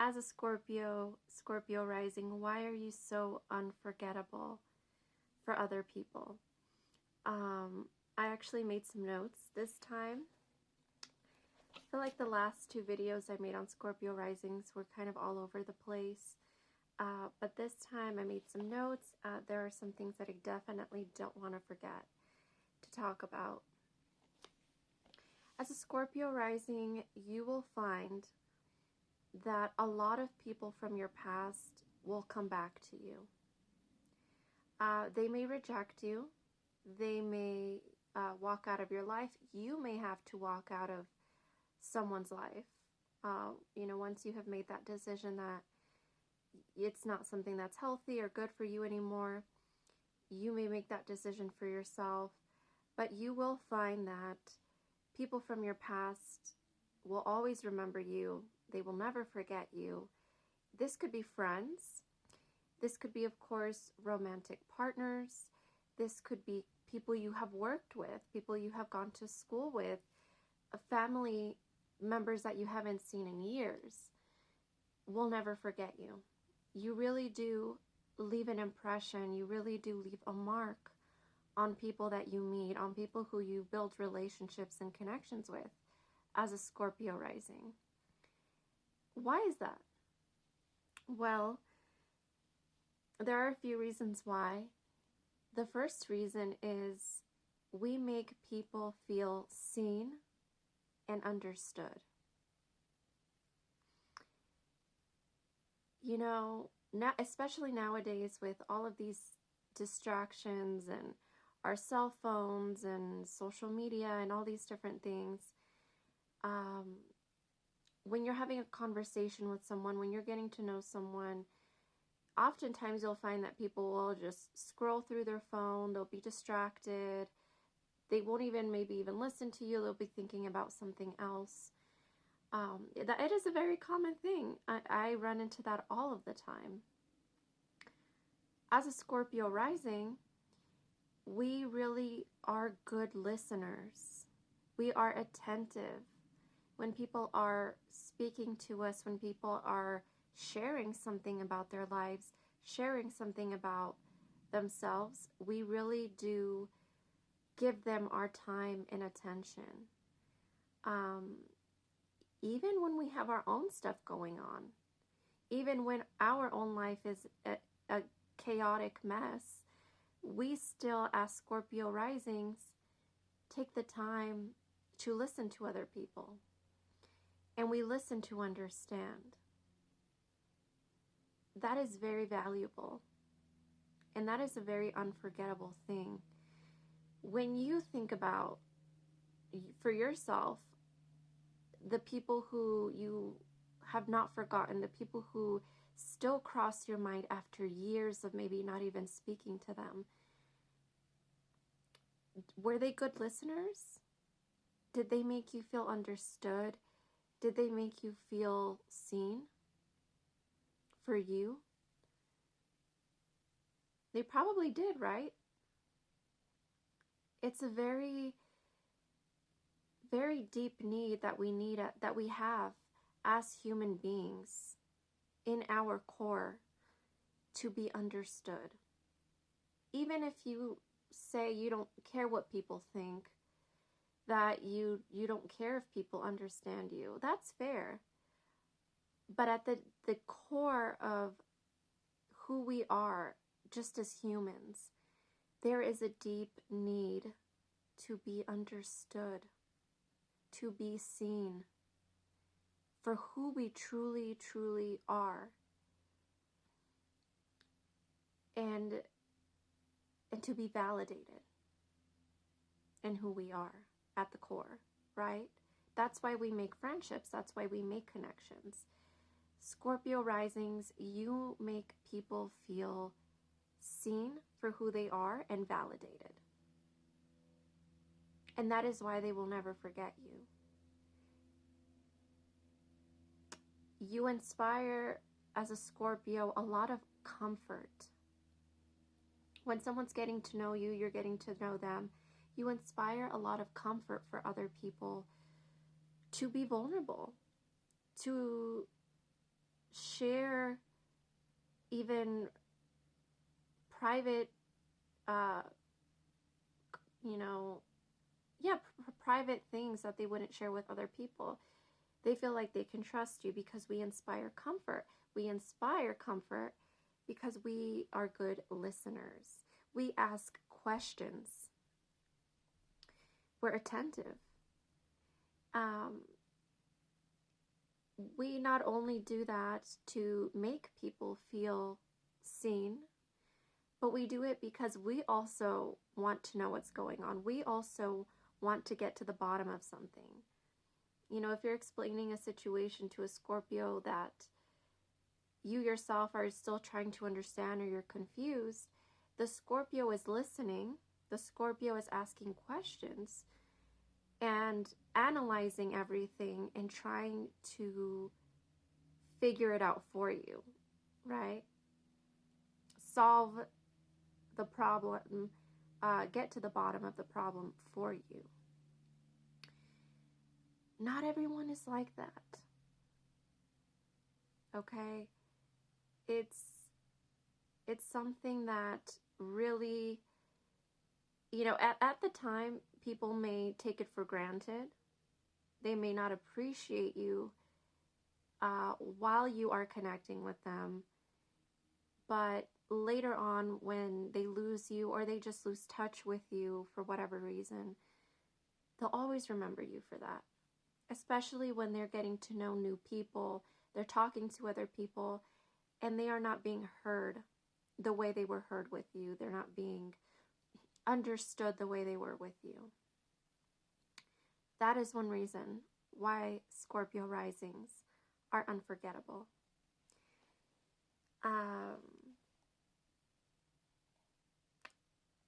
As a Scorpio rising, why are you so unforgettable for other people? I actually made some notes this time. I feel like the last two videos I made on Scorpio risings were kind of all over the place. But this time I made some notes. There are some things that I definitely don't want to forget to talk about. As a Scorpio rising, you will find that a lot of people from your past will come back to you. They may reject you. They may walk out of your life. You may have to walk out of someone's life. Once you have made that decision that it's not something that's healthy or good for you anymore, you may make that decision for yourself. But you will find that people from your past will always remember you. They will never forget you. This could be friends. This could be, of course, romantic partners. This could be people you have worked with, people you have gone to school with, family members that you haven't seen in years. Will never forget you. You really do leave an impression. You really do leave a mark on people that you meet, on people who you build relationships and connections with as a Scorpio rising. Why is that? Well, there are a few reasons why. The first reason is we make people feel seen and understood. Now, especially nowadays with all of these distractions and our cell phones and social media and all these different things, when you're having a conversation with someone, when you're getting to know someone, oftentimes you'll find that people will just scroll through their phone, they'll be distracted, they won't maybe even listen to you, they'll be thinking about something else. It is a very common thing. I run into that all of the time. As a Scorpio rising, we really are good listeners. We are attentive. When people are speaking to us, when people are sharing something about their lives, sharing something about themselves, we really do give them our time and attention. Even when we have our own stuff going on, even when our own life is a chaotic mess, we still, as Scorpio risings, take the time to listen to other people. And we listen to understand. That is very valuable. And that is a very unforgettable thing. When you think about, for yourself, the people who you have not forgotten, the people who still cross your mind after years of maybe not even speaking to them, were they good listeners? Did they make you feel understood? Did they make you feel seen for you? They probably did, right? It's a very, very deep need that we have as human beings in our core to be understood. Even if you say you don't care what people think, that you don't care if people understand you, that's fair. But at the core of who we are, just as humans, there is a deep need to be understood, to be seen for who we truly, truly are. And to be validated in who we are at the core, right? That's why we make friendships. That's why we make connections. Scorpio risings, you make people feel seen for who they are and validated. And that is why they will never forget you. You inspire, as a Scorpio, a lot of comfort. When someone's getting to know you, you're getting to know them. You inspire a lot of comfort for other people to be vulnerable, to share even private, uh, you know, yeah, private things that they wouldn't share with other people. They feel like they can trust you because we inspire comfort. We inspire comfort because we are good listeners. We ask questions. We're attentive. We not only do that to make people feel seen, but we do it because we also want to know what's going on. We also want to get to the bottom of something. You know, if you're explaining a situation to a Scorpio that you yourself are still trying to understand or you're confused, the Scorpio is listening. The Scorpio is asking questions and analyzing everything and trying to figure it out for you, right? Solve the problem, get to the bottom of the problem for you. Not everyone is like that. Okay? It's something that really, you know, at the time, people may take it for granted. They may not appreciate you while you are connecting with them. But later on, when they lose you or they just lose touch with you for whatever reason, they'll always remember you for that. Especially when they're getting to know new people, they're talking to other people, and they are not being heard the way they were heard with you. They're not being understood the way they were with you. That is one reason why Scorpio risings are unforgettable.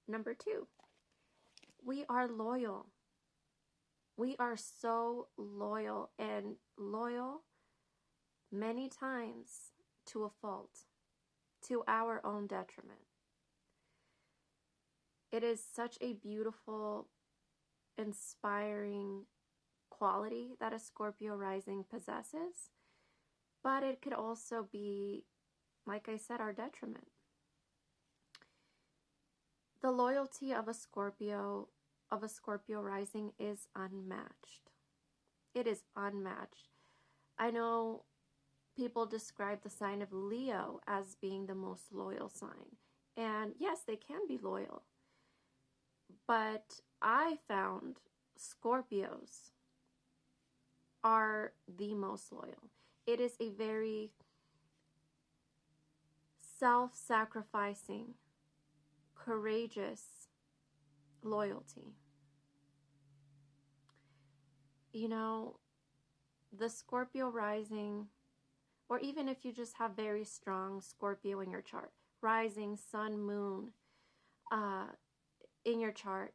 Number 2, we are loyal. We are so loyal, and loyal many times to a fault, to our own detriment. It is such a beautiful, inspiring quality that a Scorpio rising possesses, but it could also be, like I said, our detriment. The loyalty of a Scorpio rising is unmatched. It is unmatched. I know people describe the sign of Leo as being the most loyal sign. And yes, they can be loyal. But I found Scorpios are the most loyal. It is a very self-sacrificing, courageous loyalty. You know, the Scorpio rising, or even if you just have very strong Scorpio in your chart, rising, sun, moon, in your chart,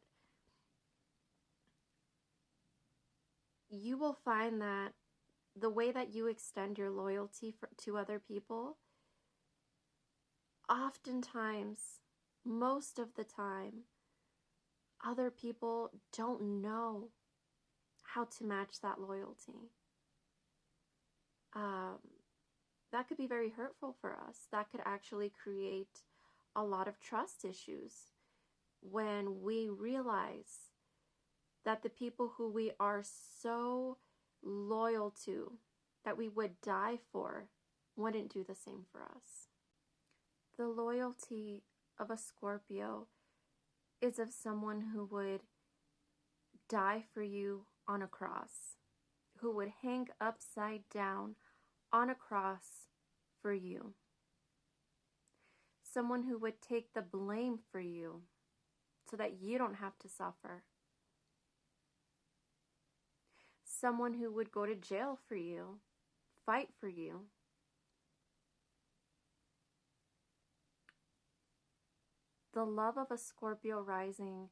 you will find that the way that you extend your loyalty to other people, oftentimes, most of the time, other people don't know how to match that loyalty. That could be very hurtful for us. That could actually create a lot of trust issues when we realize that the people who we are so loyal to, that we would die for, wouldn't do the same for us. The loyalty of a Scorpio is of someone who would die for you on a cross, who would hang upside down on a cross for you. Someone who would take the blame for you so that you don't have to suffer. Someone who would go to jail for you, fight for you. The love of a Scorpio rising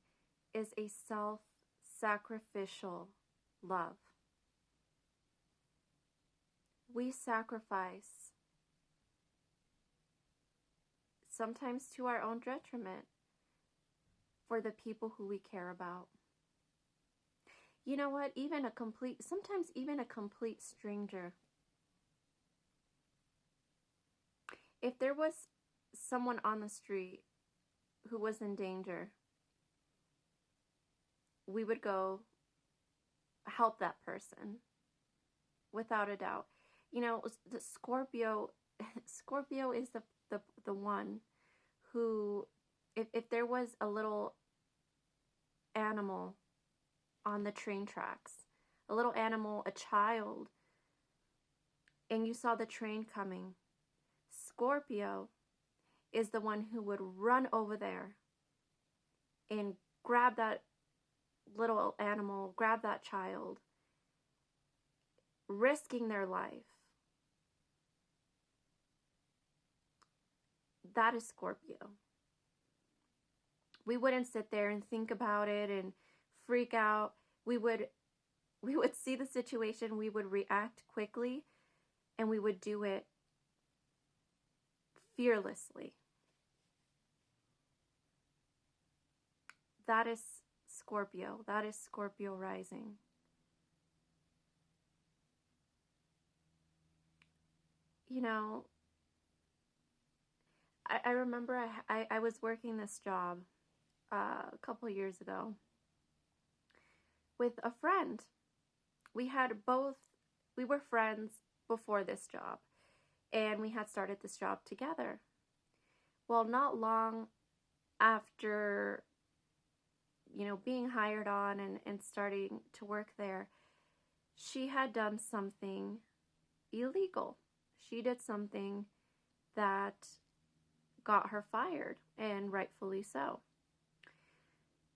is a self-sacrificial love. We sacrifice, sometimes to our own detriment, for the people who we care about. You know what? Sometimes even a complete stranger If there was someone on the street who was in danger, we would go help that person without a doubt. You know, the Scorpio Scorpio is the one who, if there was a little animal on the train tracks, a little animal, a child, and you saw the train coming, Scorpio is the one who would run over there and grab that little animal, grab that child, risking their life. That is Scorpio. We wouldn't sit there and think about it and freak out. We would see the situation, we would react quickly, and we would do it fearlessly. That is Scorpio. That is Scorpio rising. You know, I remember I was working this job a couple years ago with a friend. We were friends before this job, and we had started this job together. Well, not long after, being hired on and starting to work there, she had done something illegal. She did something that got her fired, and rightfully so.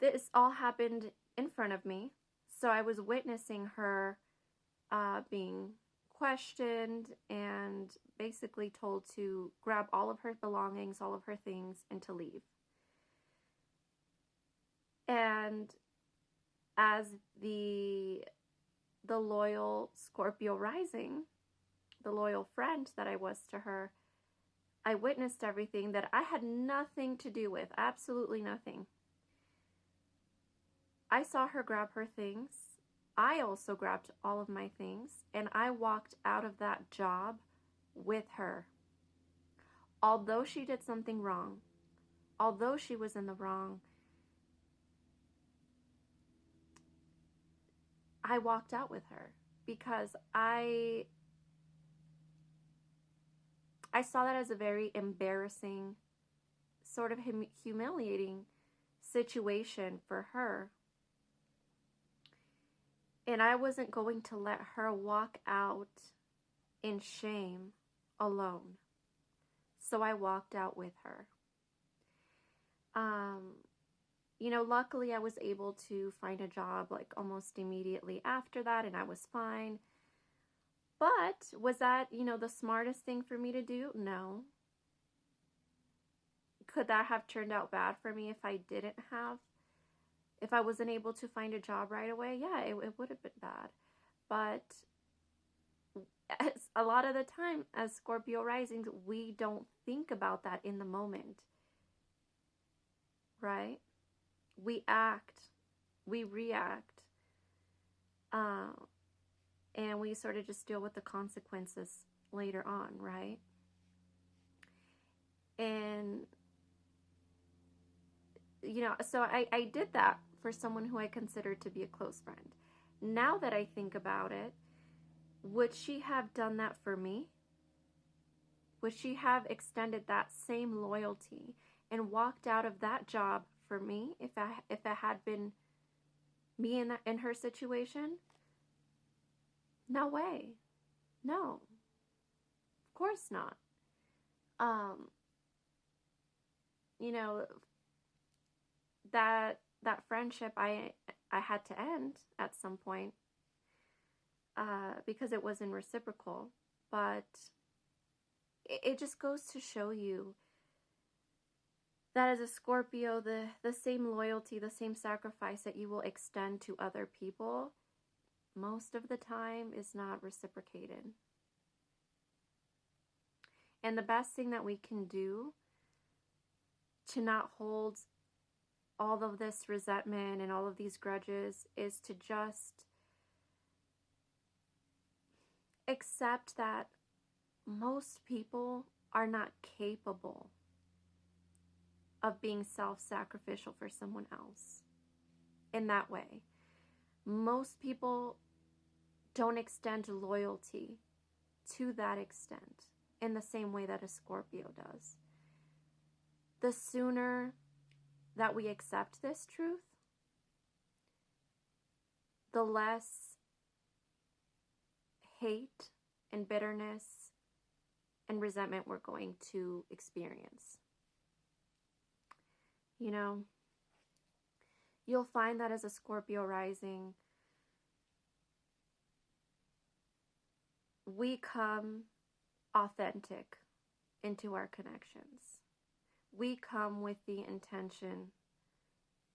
This all happened in front of me, so I was witnessing her being questioned and basically told to grab all of her belongings, all of her things, and to leave. And as the loyal Scorpio rising, the loyal friend that I was to her, I witnessed everything that I had nothing to do with, absolutely nothing. I saw her grab her things. I also grabbed all of my things, and I walked out of that job with her. Although she did something wrong, although she was in the wrong, I walked out with her because I saw that as a very embarrassing, sort of humiliating situation for her. And I wasn't going to let her walk out in shame alone. So I walked out with her. Luckily I was able to find a job like almost immediately after that, and I was fine. But was that, the smartest thing for me to do? No. Could that have turned out bad for me if I wasn't able to find a job right away? Yeah, it would have been bad. But a lot of the time as Scorpio risings, we don't think about that in the moment, right? We act, we react, and we sort of just deal with the consequences later on, right? And, so I did that for someone who I considered to be a close friend. Now that I think about it, would she have done that for me? Would she have extended that same loyalty and walked out of that job for me if it had been me in her situation? No way. No. Of course not. That friendship I had to end at some point because it wasn't reciprocal. But it just goes to show you that as a Scorpio, the same loyalty, the same sacrifice that you will extend to other people, most of the time is not reciprocated. And the best thing that we can do to not hold all of this resentment and all of these grudges is to just accept that most people are not capable of being self-sacrificial for someone else in that way. Most people don't extend loyalty to that extent in the same way that a Scorpio does. The sooner that we accept this truth, the less hate and bitterness and resentment we're going to experience. You know, you'll find that as a Scorpio rising, we come authentic into our connections. We come with the intention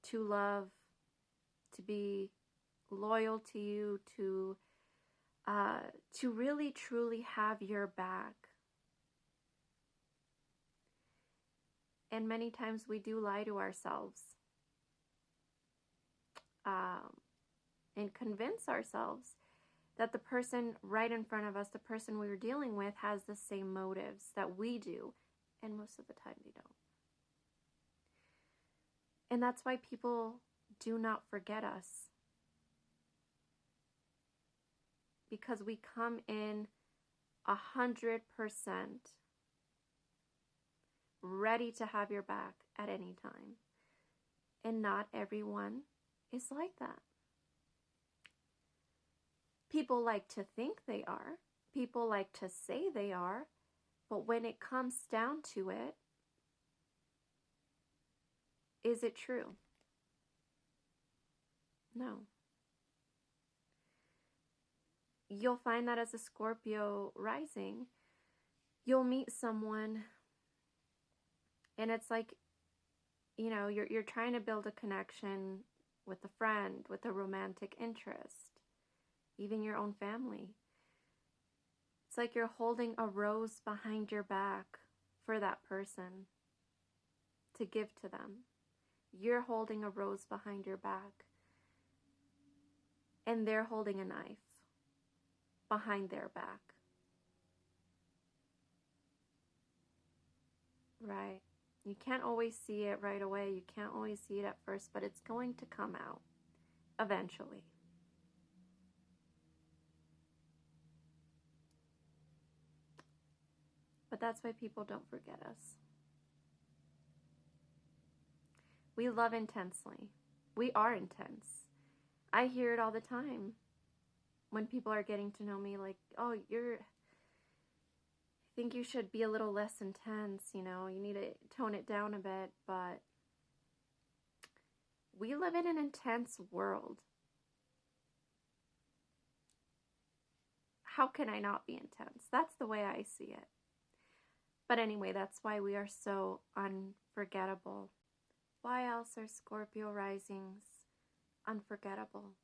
to love, to be loyal to you, to really truly have your back. And many times we do lie to ourselves and convince ourselves that the person right in front of us, the person we were dealing with, has the same motives that we do. And most of the time they don't. And that's why people do not forget us. Because we come in 100% ready to have your back at any time. And not everyone is like that. People like to think they are. People like to say they are. But when it comes down to it, is it true? No. You'll find that as a Scorpio rising, you'll meet someone and it's like, you know, you're trying to build a connection with a friend, with a romantic interest, even your own family. It's like you're holding a rose behind your back for that person to give to them. You're holding a rose behind your back, and they're holding a knife behind their back. Right? You can't always see it right away. You can't always see it at first, but it's going to come out eventually. But that's why people don't forget us. We love intensely. We are intense. I hear it all the time when people are getting to know me, like, oh, I think you should be a little less intense, you know, you need to tone it down a bit. But we live in an intense world. How can I not be intense? That's the way I see it. But anyway, that's why we are so unforgettable. Why else are Scorpio risings unforgettable?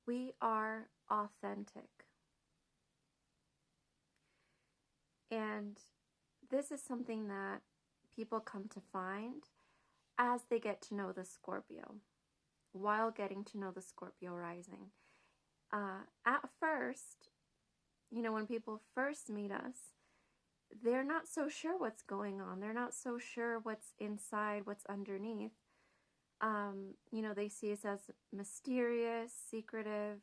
We are authentic. And this is something that people come to find as they get to know the Scorpio, while getting to know the Scorpio rising. At first, you know, when people first meet us, they're not so sure what's going on. They're not so sure what's inside, what's underneath. You know, they see us as mysterious, secretive.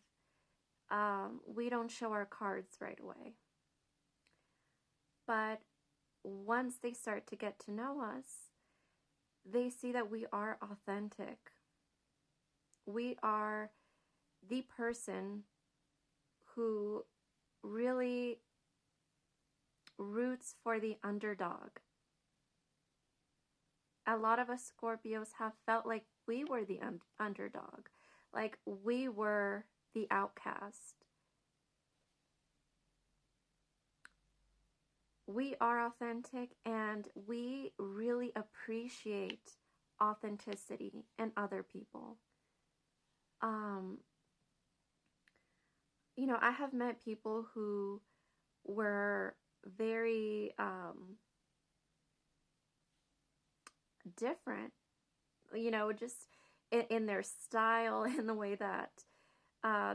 We don't show our cards right away. But once they start to get to know us, they see that we are authentic. We are the person who really roots for the underdog. A lot of us Scorpios have felt like we were the underdog, like we were the outcast. We are authentic, and we really appreciate authenticity in other people. You know, I have met people who were very different, you know, just in their style, in the way that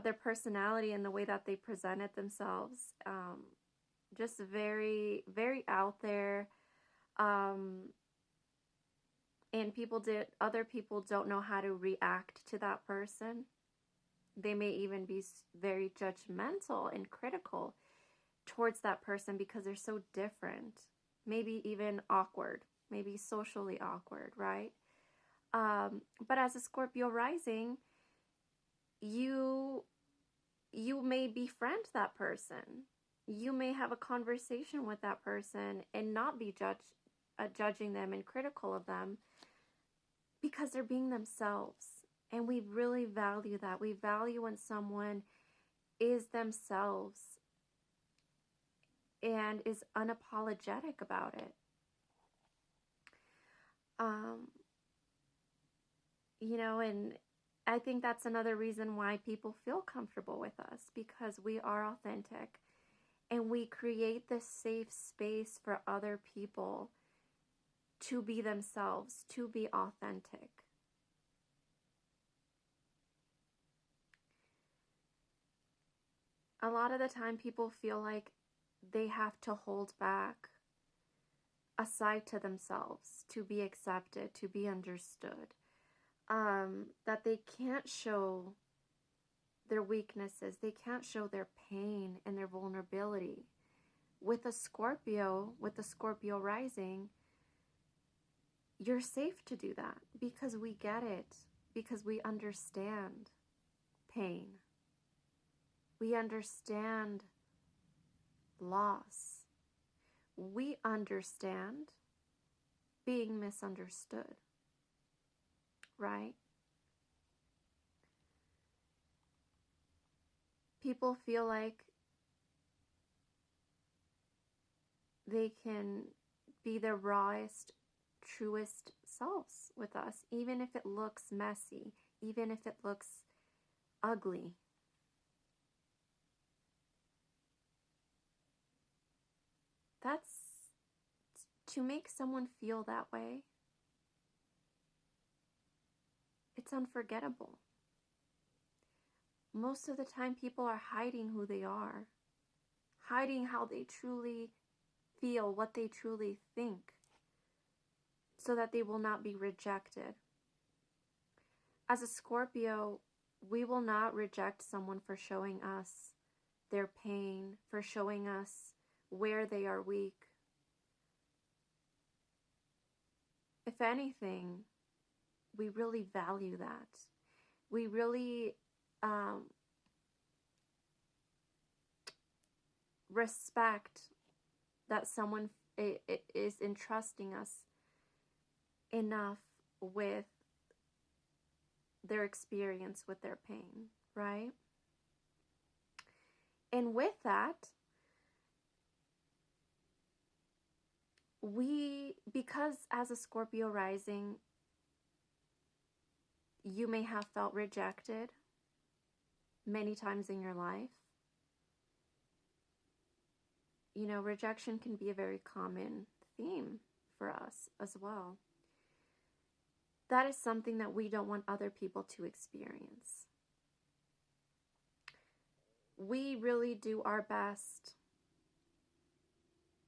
their personality and the way that they presented themselves. just very, very out there. Um, and other people don't know how to react to that person. They may even be very judgmental and critical towards that person because they're so different. Maybe even awkward, maybe socially awkward, right? But as a Scorpio rising, you may befriend that person. You may have a conversation with that person and not be judging them and critical of them because they're being themselves. And we really value that. We value when someone is themselves and is unapologetic about it. And I think that's another reason why people feel comfortable with us, because we are authentic and we create this safe space for other people to be themselves, to be authentic. A lot of the time people feel like they have to hold back a side to themselves to be accepted, to be understood. That they can't show their weaknesses, they can't show their pain and their vulnerability. With the Scorpio rising, you're safe to do that because we get it, because we understand pain. We understand loss. We understand being misunderstood. Right? People feel like they can be their rawest, truest selves with us, even if it looks messy, even if it looks ugly. That's to make someone feel that way. It's unforgettable. Most of the time, people are hiding who they are, hiding how they truly feel, what they truly think, so that they will not be rejected. As a Scorpio, we will not reject someone for showing us their pain, for showing us where they are weak. If anything, we really value that. We really respect that someone is entrusting us enough with their experience, with their pain, right? And with that, because as a Scorpio rising, you may have felt rejected many times in your life. Rejection can be a very common theme for us as well. That is something that we don't want other people to experience. We really do our best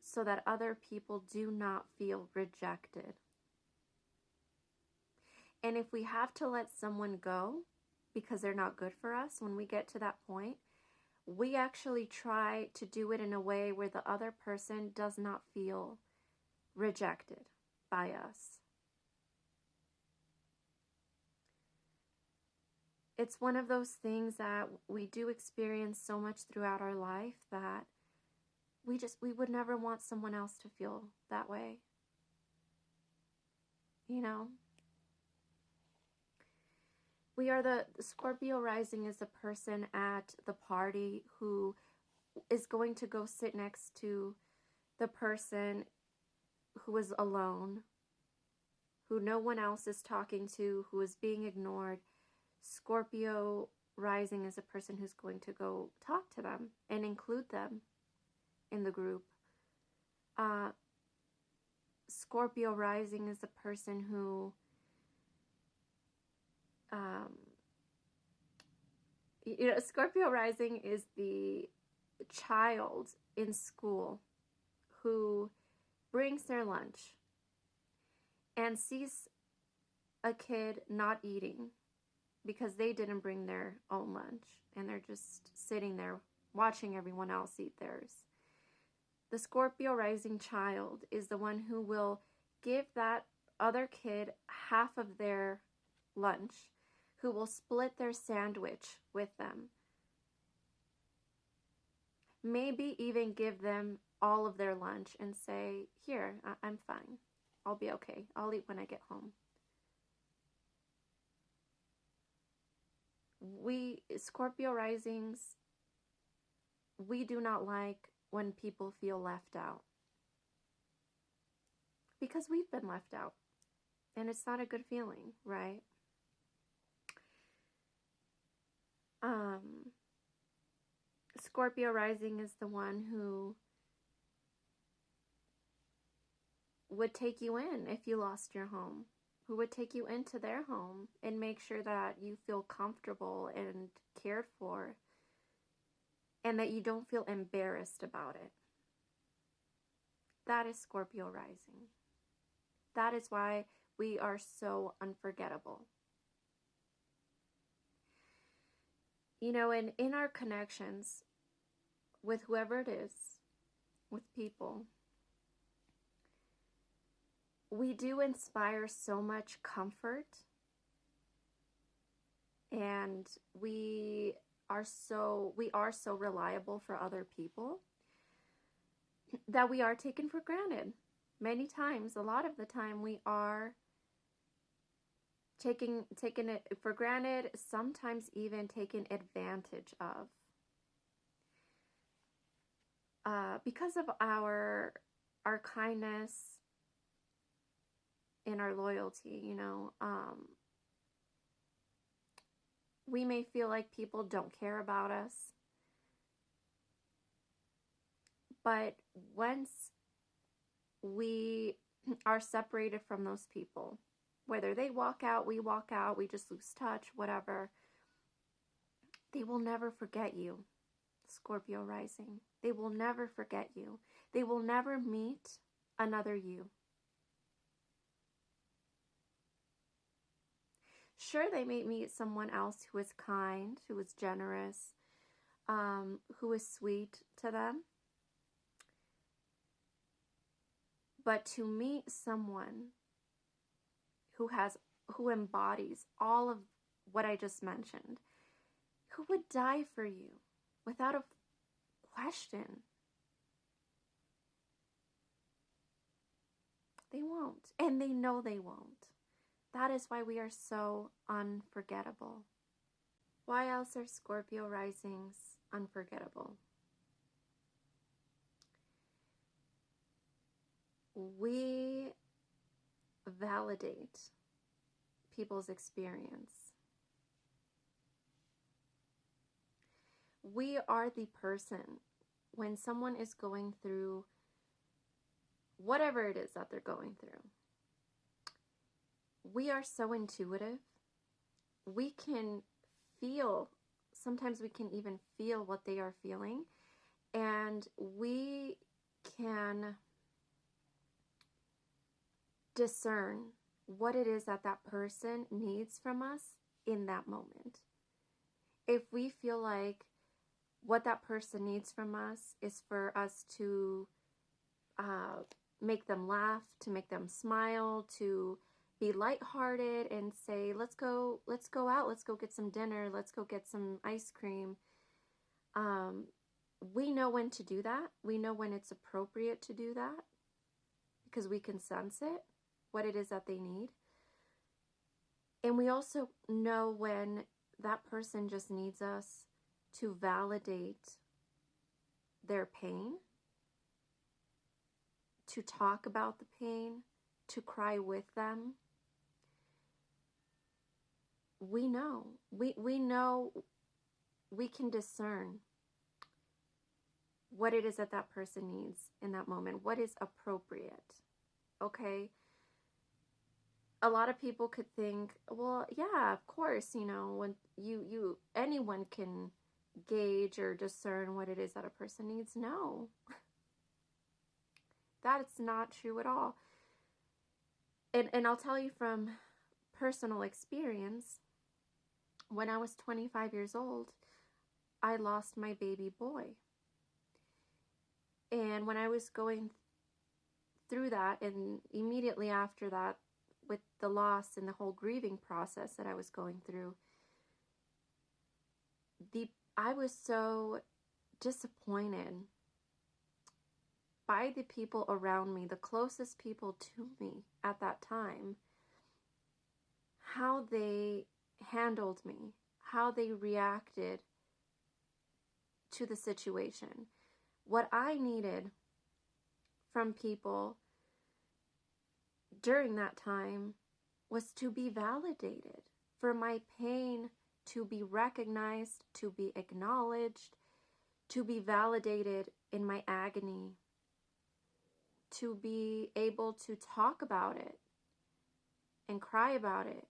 so that other people do not feel rejected. And if we have to let someone go because they're not good for us, when we get to that point, we actually try to do it in a way where the other person does not feel rejected by us. It's one of those things that we do experience so much throughout our life that we would never want someone else to feel that way. We are the Scorpio rising is the person at the party who is going to go sit next to the person who is alone, who no one else is talking to, who is being ignored. Scorpio rising is a person who's going to go talk to them and include them in the group. Scorpio rising is a person who Scorpio rising is the child in school who brings their lunch and sees a kid not eating because they didn't bring their own lunch and they're just sitting there watching everyone else eat theirs. The Scorpio rising child is the one who will give that other kid half of their lunch, who will split their sandwich with them. Maybe even give them all of their lunch and say, here, I'm fine. I'll be okay. I'll eat when I get home. We, Scorpio risings, we do not like when people feel left out. Because we've been left out. And it's not a good feeling, right? Scorpio rising is the one who would take you in if you lost your home, who would take you into their home and make sure that you feel comfortable and cared for and that you don't feel embarrassed about it. That is Scorpio rising. That is why we are so unforgettable. You know, and in our connections with whoever it is, with people, we do inspire so much comfort, and we are so reliable for other people that we are taken for granted. Many times, a lot of the time, we are taking it for granted, sometimes even taken advantage of. Because of our kindness and our loyalty, you know, we may feel like people don't care about us. But once we are separated from those people, whether they walk out, we walk out, we just lose touch, whatever, they will never forget you, Scorpio rising. They will never forget you. They will never meet another you. Sure, they may meet someone else who is kind, who is generous, who is sweet to them. But to meet someone who embodies all of what I just mentioned, who would die for you without a question, they won't. And they know they won't. That is why we are so unforgettable. Why else are Scorpio risings unforgettable? We validate people's experience. We are the person when someone is going through whatever it is that they're going through. We are so intuitive. We can feel, sometimes we can even feel what they are feeling, and we can discern what it is that that person needs from us in that moment. If we feel like what that person needs from us is for us to make them laugh, to make them smile, to be lighthearted and say, let's go out, let's go get some dinner, let's go get some ice cream. We know when to do that. We know when it's appropriate to do that because we can sense it, what it is that they need. And we also know when that person just needs us to validate their pain, to talk about the pain, to cry with them. We know. We know, we can discern what it is that that person needs in that moment, what is appropriate, okay? A lot of people could think, well, yeah, of course, you know, when anyone can gauge or discern what it is that a person needs. No, that's not true at all. And I'll tell you from personal experience, when I was 25 years old, I lost my baby boy. And when I was going through that, and immediately after that, with the loss and the whole grieving process that I was going through, I was so disappointed by the people around me, the closest people to me at that time, how they handled me, how they reacted to the situation. What I needed from people during that time was to be validated, for my pain to be recognized, to be acknowledged, to be validated in my agony, to be able to talk about it and cry about it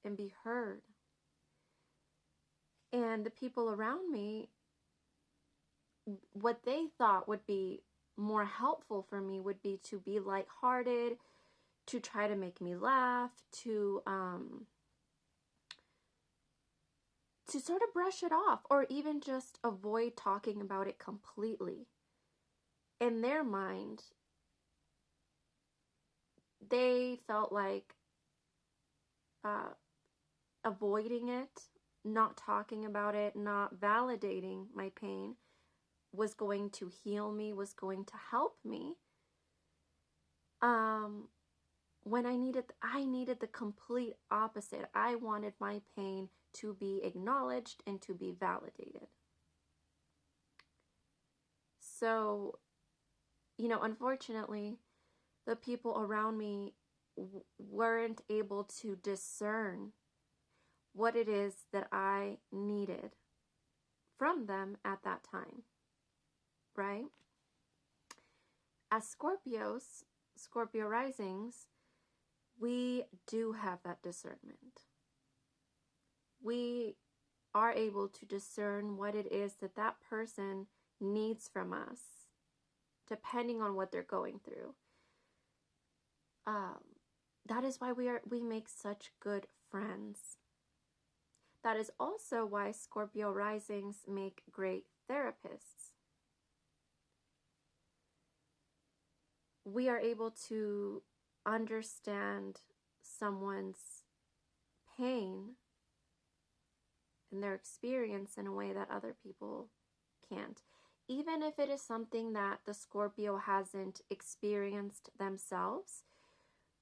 and be heard. And the people around me, what they thought would be more helpful for me would be to be lighthearted, to try to make me laugh, to sort of brush it off, or even just avoid talking about it completely. In their mind, they felt like avoiding it, not talking about it, not validating my pain was going to heal me, was going to help me. When I needed the complete opposite. I wanted my pain to be acknowledged and to be validated. So, unfortunately, the people around me weren't able to discern what it is that I needed from them at that time, right? As Scorpios, Scorpio risings, we do have that discernment. We are able to discern what it is that that person needs from us, depending on what they're going through. That is why we make such good friends. That is also why Scorpio risings make great therapists. We are able to understand someone's pain and their experience in a way that other people can't. Even if it is something that the Scorpio hasn't experienced themselves,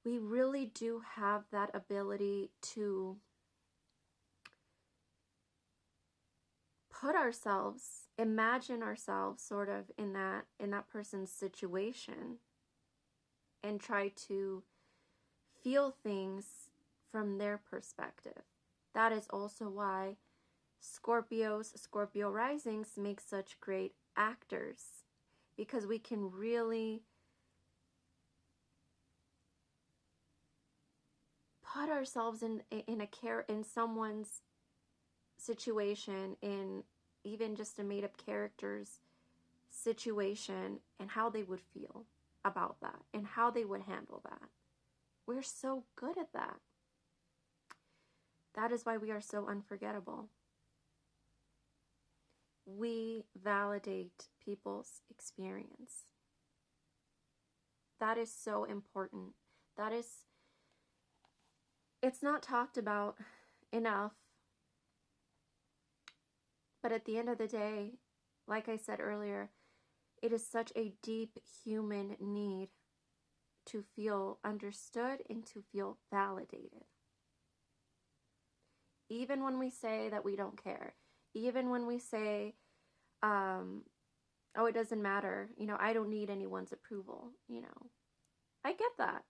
we really do have that ability to put ourselves, imagine ourselves sort of in that person's situation and try to feel things from their perspective. That is also why Scorpio risings make such great actors, because we can really put ourselves in someone's situation, in even just a made-up character's situation, and how they would feel about that and how they would handle that. We're so good at that. That is why we are so unforgettable. We validate people's experience. That is so important. It's not talked about enough. But at the end of the day, like I said earlier, it is such a deep human need to feel understood and to feel validated. Even when we say that we don't care, even when we say, oh, it doesn't matter, I don't need anyone's approval, I get that.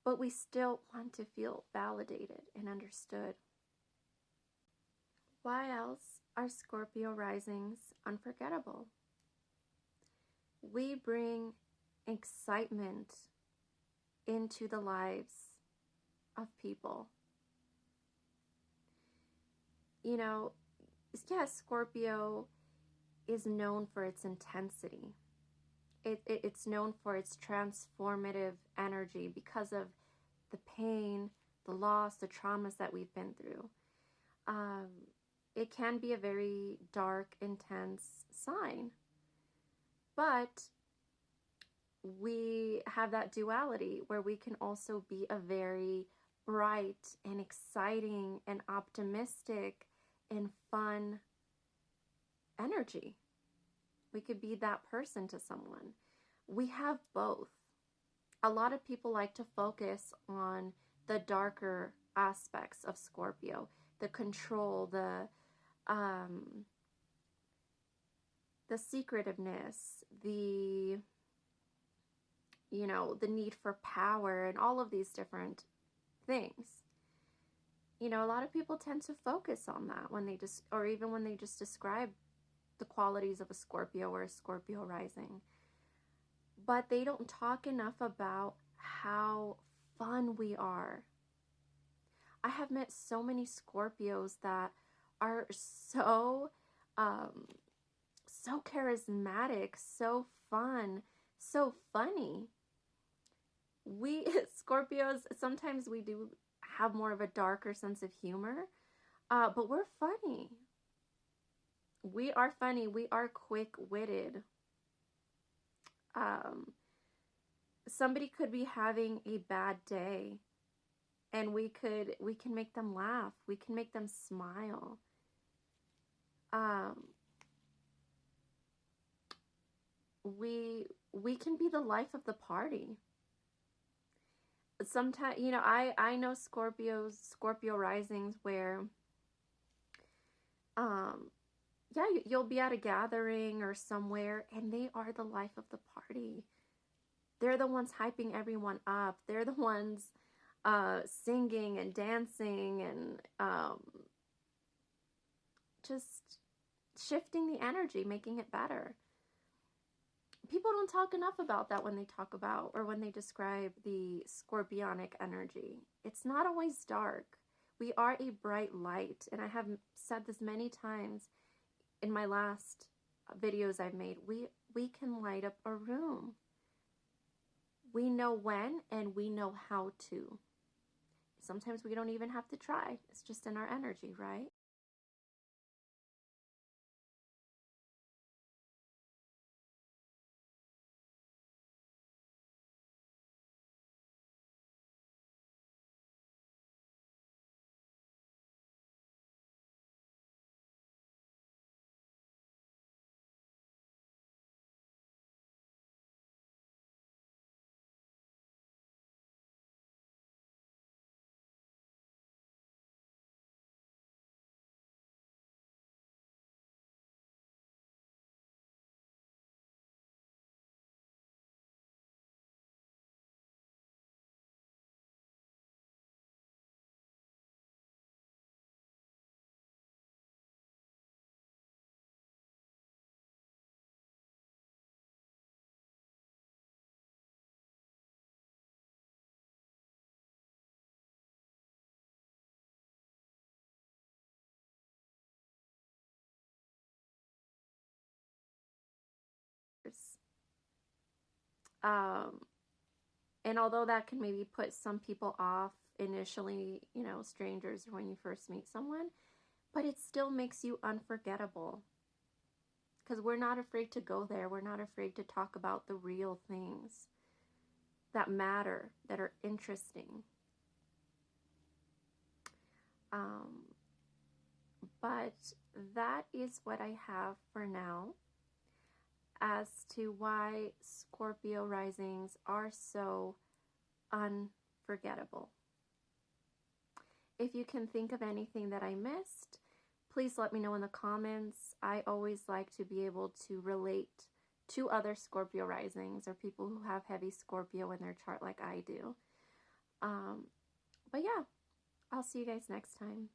But we still want to feel validated and understood. Why else are Scorpio risings unforgettable? We bring excitement into the lives of people. yes, Scorpio is known for its intensity. It's known for its transformative energy because of the pain, the loss, the traumas that we've been through. Um, it can be a very dark, intense sign, but we have that duality where we can also be a very bright and exciting and optimistic and fun energy. We could be that person to someone. We have both. A lot of people like to focus on the darker aspects of Scorpio, the control, the secretiveness, the the need for power and all of these different things. A lot of people tend to focus on that when they just, or even when they just describe the qualities of a Scorpio or a Scorpio rising. But they don't talk enough about how fun we are. I have met so many Scorpios that are so charismatic, so fun, so funny. We Scorpios, sometimes we do have more of a darker sense of humor, but we're funny. We are funny. We are quick-witted. Somebody could be having a bad day, and we can make them laugh. We can make them smile. We can be the life of the party. Sometimes, I know Scorpio risings where, yeah, you'll be at a gathering or somewhere, and they are the life of the party. They're the ones hyping everyone up. They're the ones singing and dancing and just shifting the energy, making it better. People don't talk enough about that when they talk about or when they describe the scorpionic energy. It's not always dark. We are a bright light, and I have said this many times in my last videos I've made. We can light up a room. We know when and we know how to. Sometimes we don't even have to try. It's just in our energy, right? Um, and although that can maybe put some people off initially, strangers or when you first meet someone, but it still makes you unforgettable. Because we're not afraid to go there. We're not afraid to talk about the real things that matter, that are interesting. But that is what I have for now as to why Scorpio risings are so unforgettable. If you can think of anything that I missed, please let me know in the comments. I always like to be able to relate to other Scorpio risings or people who have heavy Scorpio in their chart like I do. But yeah, I'll see you guys next time.